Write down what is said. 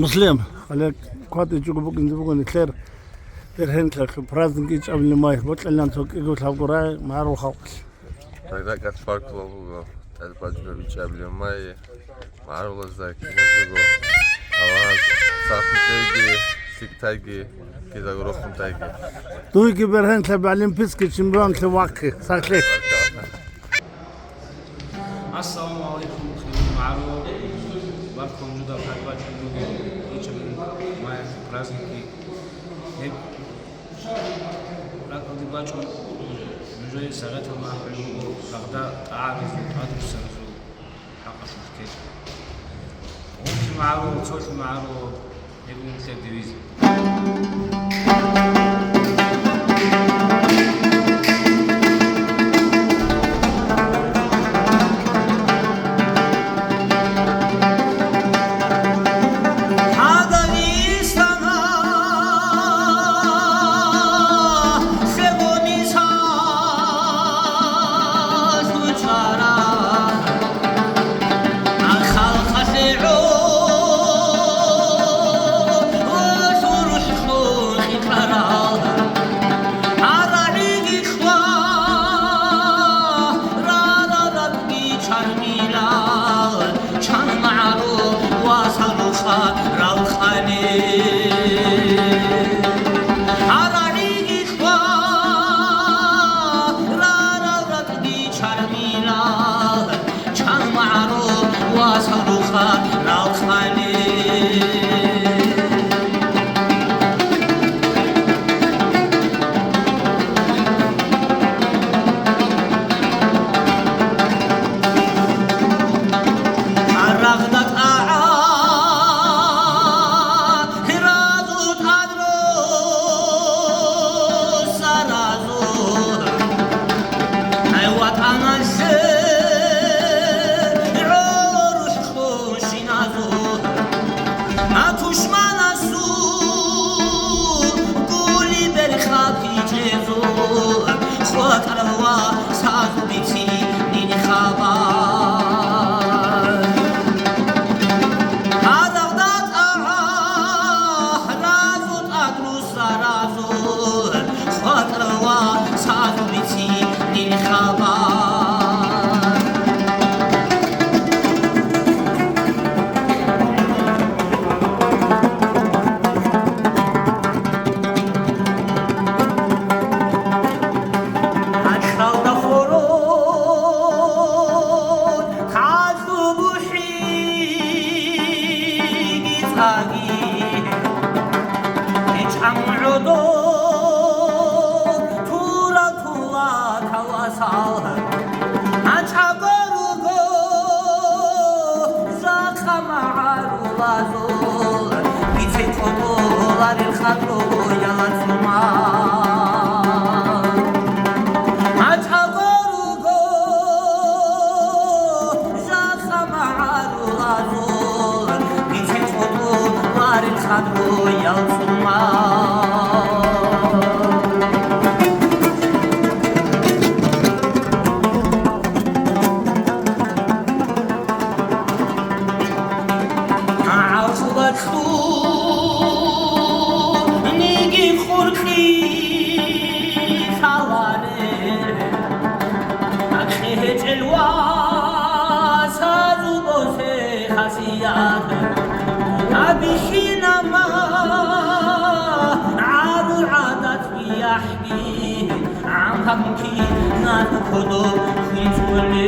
مسلم عليك قاطع جوجو بقول كثير هنت لك برازنج قبل ما يهبط لنا نسوق يقول لها قراي ما اروح خالص. هذا قد فرق والله الباجر بيجاب لي ماي ما اعرف ازاي نزلوا اواز صافي تيجي سيك تيجي كذا روحهم تيجي تو يكبر هنت بعلم بيسكت شمبان تواكي ساكلي. السلام عليكم خير معروف باركم جدا في الباجر ماي برازنج هيك لا قد باجر نجوي ساعتها ما حلو لقدا عارف هذا السنة حق الكيس وفي معروف صوت معروف يبون مثل ديفيزي عم حكي نادو خدو خيط ولي